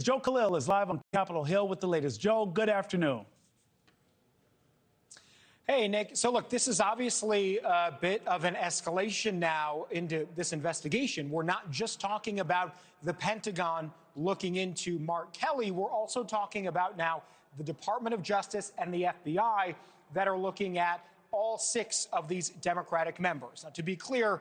Joe Khalil is live on Capitol Hill with the latest. Joe, good afternoon. Hey, Nick. So, look, this is obviously a bit of an escalation now into this investigation. We're not just talking about the Pentagon looking into Mark Kelly. We're also talking about now the Department of Justice and the FBI that are looking at all 6 of these Democratic members. Now, to be clear,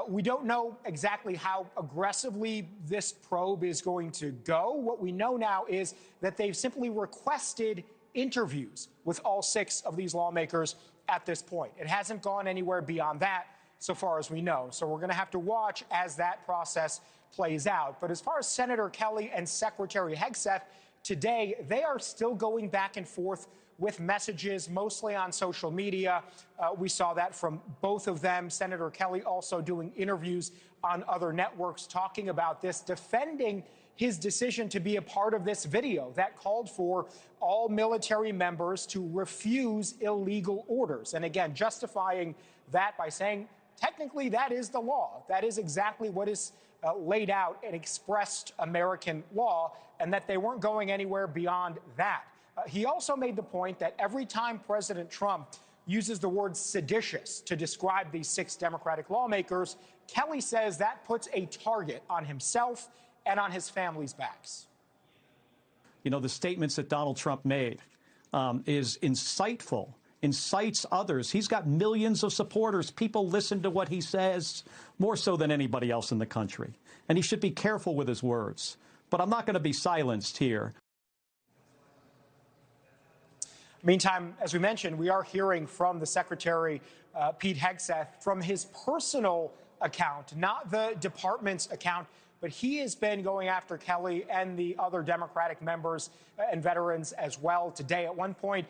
we don't know exactly how aggressively this probe is going to go. What we know now is that they've simply requested interviews with all 6 of these lawmakers at this point. It hasn't gone anywhere beyond that so far as we know. So we're going to have to watch as that process plays out. But as far as Senator Kelly and Secretary Hegseth, today they are still going back and forth with messages, mostly on social media. We saw that from both of them. Senator Kelly also doing interviews on other networks talking about this, defending his decision to be a part of this video that called for all military members to refuse illegal orders. And again, justifying that by saying, technically, that is the law. That is exactly what is laid out in expressed American law, and that they weren't going anywhere beyond that. He also made the point that every time President Trump uses the word seditious to describe these 6 Democratic lawmakers, Kelly says that puts a target on himself and on his family's backs. You know, the statements that Donald Trump made is insightful, incites others. He's got millions of supporters. People listen to what he says more so than anybody else in the country. And he should be careful with his words. But I'm not going to be silenced here. Meantime, as we mentioned, we are hearing from the Secretary, Pete Hegseth, from his personal account, not the department's account. But he has been going after Kelly and the other Democratic members and veterans as well today. At one point,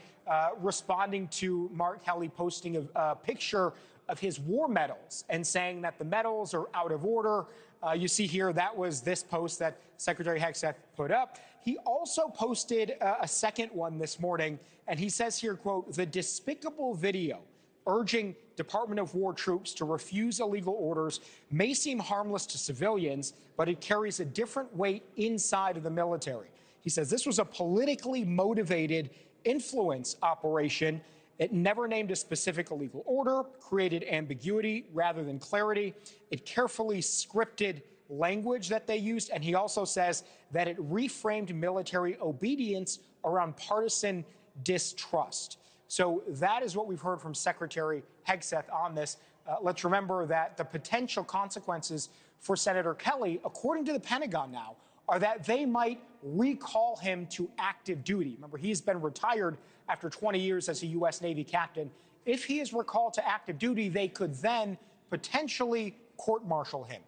responding to Mark Kelly posting a picture of his war medals and saying that the medals are out of order. You see here, that was this post that Secretary Hegseth put up. He also posted a second one this morning, and he says here, quote, "The despicable video urging Department of War troops to refuse illegal orders may seem harmless to civilians, but it carries a different weight inside of the military." He says this was a politically motivated influence operation. It never named a specific illegal order, created ambiguity rather than clarity. It carefully scripted language that they used. And he also says that it reframed military obedience around partisan distrust. So that is what we've heard from Secretary Hegseth on this. Let's remember that the potential consequences for Senator Kelly, according to the Pentagon now, are that they might recall him to active duty. Remember, he's been retired after 20 years as a U.S. Navy captain. If he is recalled to active duty, they could then potentially court-martial him.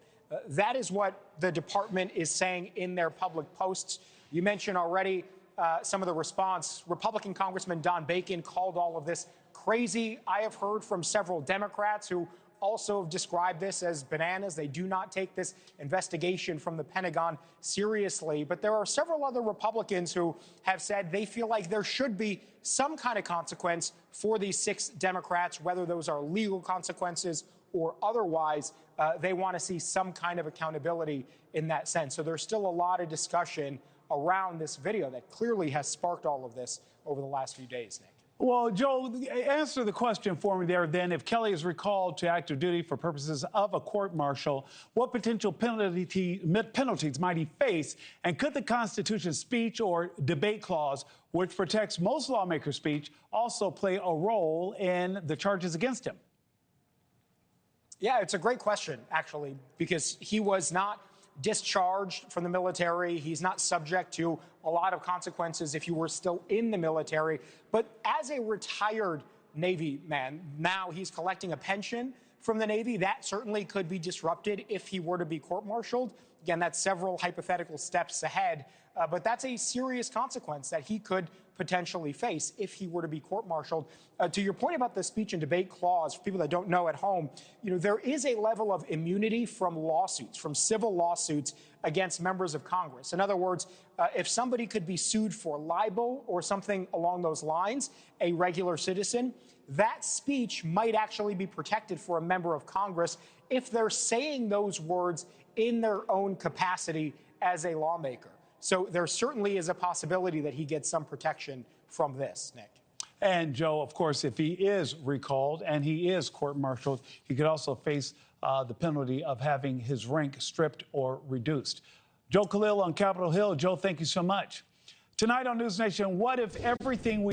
That is what the department is saying in their public posts. You mentioned already some of the response. Republican Congressman Don Bacon called all of this crazy. I have heard from several Democrats who also have described this as bananas. They do not take this investigation from the Pentagon seriously. But there are several other Republicans who have said they feel like there should be some kind of consequence for these 6 Democrats, whether those are legal consequences or otherwise. They want to see some kind of accountability in that sense. So there's still a lot of discussion around this video that clearly has sparked all of this over the last few days, Nick. Well, Joe, answer the question for me there then. If Kelly is recalled to active duty for purposes of a court-martial, what potential penalties might he face? And could the Constitution's speech or debate clause, which protects most lawmakers' speech, also play a role in the charges against him? Yeah, it's a great question, actually, because he was not discharged from the military. He's not subject to a lot of consequences if you were still in the military. But as a retired Navy man, now he's collecting a pension from the Navy. That certainly could be disrupted if he were to be court-martialed. Again, that's several hypothetical steps ahead. But that's a serious consequence that he could potentially face if he were to be court-martialed. To your point about the speech and debate clause, for people that don't know at home, there is a level of immunity from lawsuits, from civil lawsuits against members of Congress. In other words, if somebody could be sued for libel or something along those lines, a regular citizen, that speech might actually be protected for a member of Congress if they're saying those words in their own capacity as a lawmaker. So there certainly is a possibility that he gets some protection from this, Nick. And Joe, of course, if he is recalled and he is court-martialed, he could also face the penalty of having his rank stripped or reduced. Joe Khalil on Capitol Hill. Joe, thank you so much. Tonight on News Nation, what if everything we